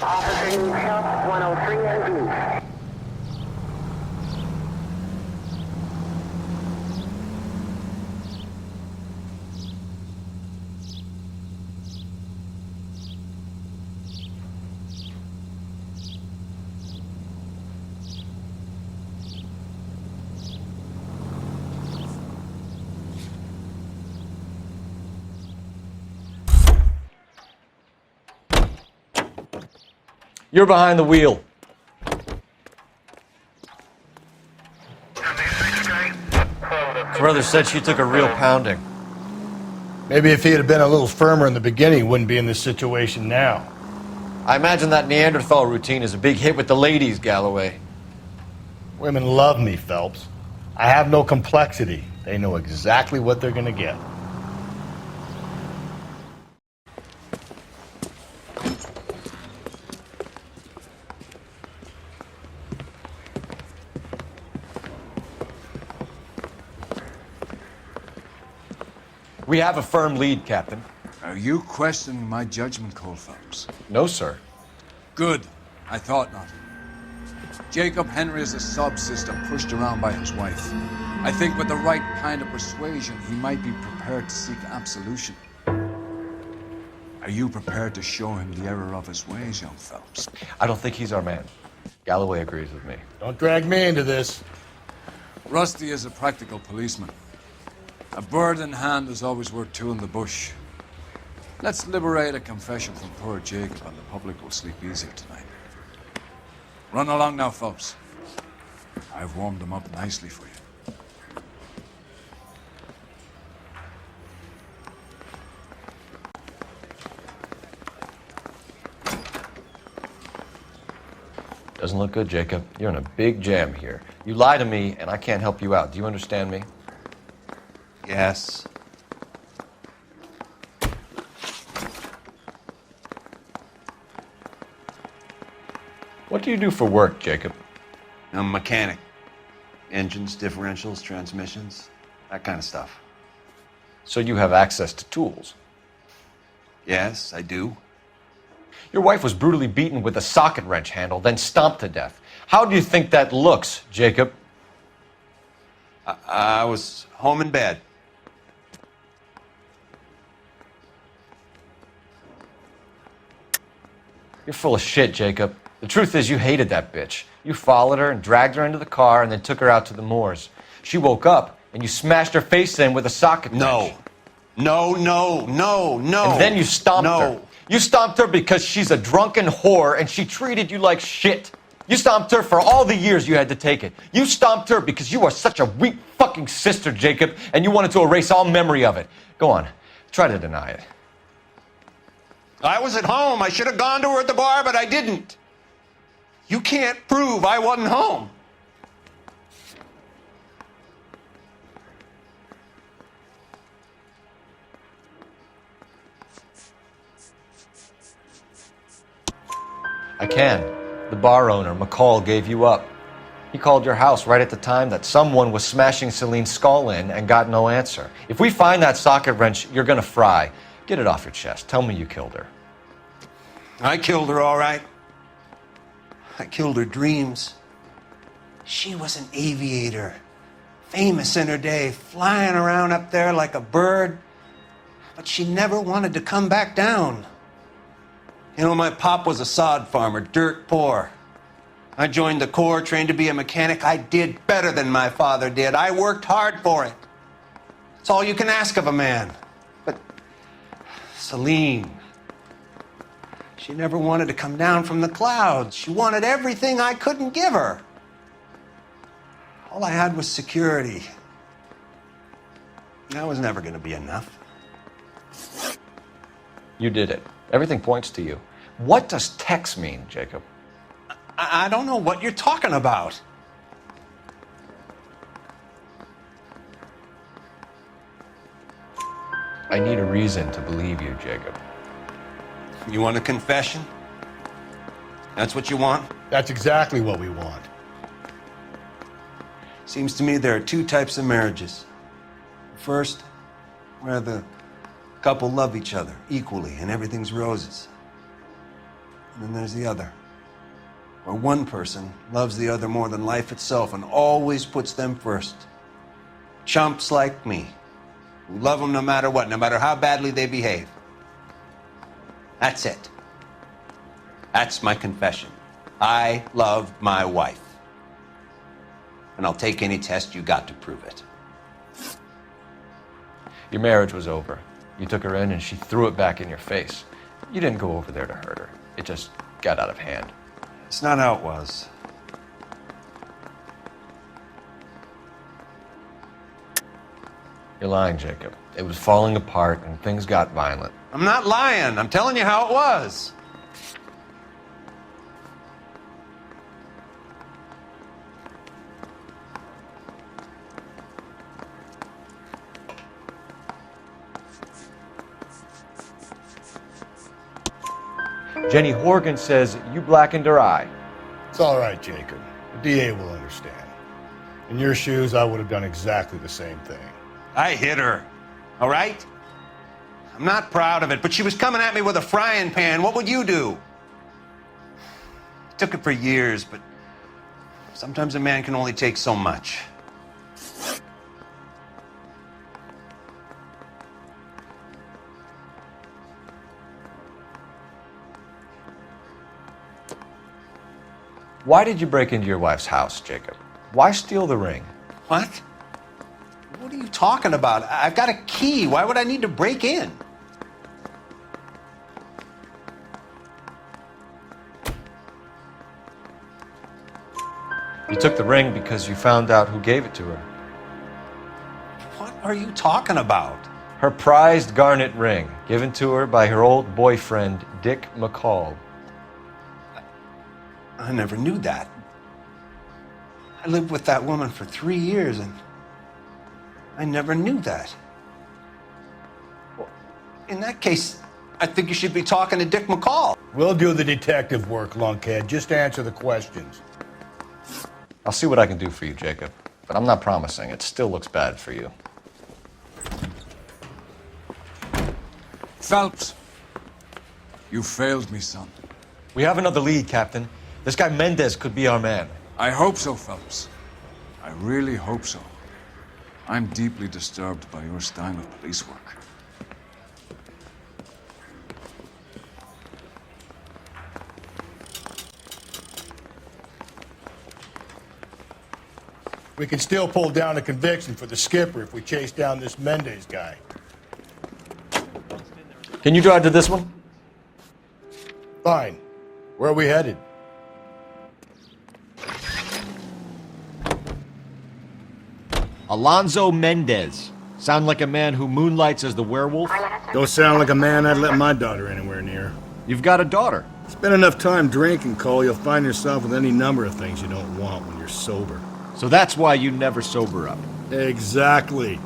Officer needs help, 103 and east. You're behind the wheel. Brother said she took a real pounding. Maybe if he had been a little firmer in the beginning, he wouldn't be in this situation now. I imagine that Neanderthal routine is a big hit with the ladies, Galloway. Women love me, Phelps. I have no complexity. They know exactly what they're going to get. We have a firm lead, Captain. Are you questioning my judgment call, Phelps? No, sir. Good. I thought not. Jacob Henry is a sub-sister pushed around by his wife. I think with the right kind of persuasion, he might be prepared to seek absolution. Are you prepared to show him the error of his ways, young Phelps? I don't think he's our man. Galloway agrees with me. Don't drag me into this. Rusty is a practical policeman. A bird in hand is always worth two in the bush. Let's liberate a confession from poor Jacob and the public will sleep easier tonight. Run along now, Phelps. I've warmed them up nicely for you. Doesn't look good, Jacob. You're in a big jam here. You lie to me, and I can't help you out. Do you understand me? Yes. What do you do for work, Jacob? I'm a mechanic. Engines, differentials, transmissions, that kind of stuff. So you have access to tools. Yes, I do. Your wife was brutally beaten with a socket wrench handle, then stomped to death. How do you think that looks, Jacob? I was home in bed. You're full of shit, Jacob. The truth is you hated that bitch. You followed her and dragged her into the car and then took her out to the moors. She woke up and you smashed her face in with a socket wrench. No. And then you stomped her. You stomped her because she's a drunken whore and she treated you like shit. You stomped her for all the years you had to take it. You stomped her because you are such a weak fucking sister, Jacob, and you wanted to erase all memory of it. Go on. Try to deny it. I was at home. I should have gone to her at the bar, but I didn't. You can't prove I wasn't home. I can. The bar owner, McCall, gave you up. He called your house right at the time that someone was smashing Celine's skull in and got no answer. If we find that socket wrench, you're gonna fry. Get it off your chest. Tell me you killed her. I killed her, all right. I killed her dreams. She was an aviator, famous in her day, flying around up there like a bird, but she never wanted to come back down. You know, my pop was a sod farmer, dirt poor. I joined the Corps, trained to be a mechanic. I did better than my father did. I worked hard for it. It's all you can ask of a man. But Celine, she never wanted to come down from the clouds. She wanted everything I couldn't give her. All I had was security. That was never going to be enough. You did it. Everything points to you. What does Tex mean, Jacob? I don't know what you're talking about. I need a reason to believe you, Jacob. You want a confession? That's what you want? That's exactly what we want. Seems to me there are two types of marriages. First, where the couple love each other equally and everything's roses. And then there's the other, where one person loves the other more than life itself and always puts them first. Chumps like me, who love them no matter what, no matter how badly they behave. That's it. That's my confession. I love my wife. And I'll take any test you got to prove it. Your marriage was over. You took her in and she threw it back in your face. You didn't go over there to hurt her. It just got out of hand. It's not how it was. You're lying, Jacob. It was falling apart and things got violent. I'm not lying. I'm telling you how it was. Jenny Horgan says you blackened her eye. It's all right, Jacob. The DA will understand. In your shoes, I would have done exactly the same thing. I hit her, all right? I'm not proud of it, but she was coming at me with a frying pan. What would you do? I took it for years, but sometimes a man can only take so much. Why did you break into your wife's house, Jacob? Why steal the ring? What? What are you talking about? I've got a key. Why would I need to break in? You took the ring because you found out who gave it to her. What are you talking about? Her prized garnet ring, given to her by her old boyfriend, Dick McCall. I never knew that. I lived with that woman for 3 years, and I never knew that. Well, in that case, I think you should be talking to Dick McCall. We'll do the detective work, lunkhead. Just answer the questions. I'll see what I can do for you, Jacob. But I'm not promising. It still looks bad for you. Phelps, you failed me, son. We have another lead, Captain. This guy Mendez could be our man. I hope so, Phelps. I really hope so. I'm deeply disturbed by your style of police work. We can still pull down a conviction for the skipper if we chase down this Mendez guy. Can you drive to this one? Fine. Where are we headed? Alonzo Mendez. Sound like a man who moonlights as the werewolf? Don't sound like a man I'd let my daughter anywhere near. You've got a daughter. Spend enough time drinking, Cole, you'll find yourself with any number of things you don't want when you're sober. So that's why you never sober up. Exactly.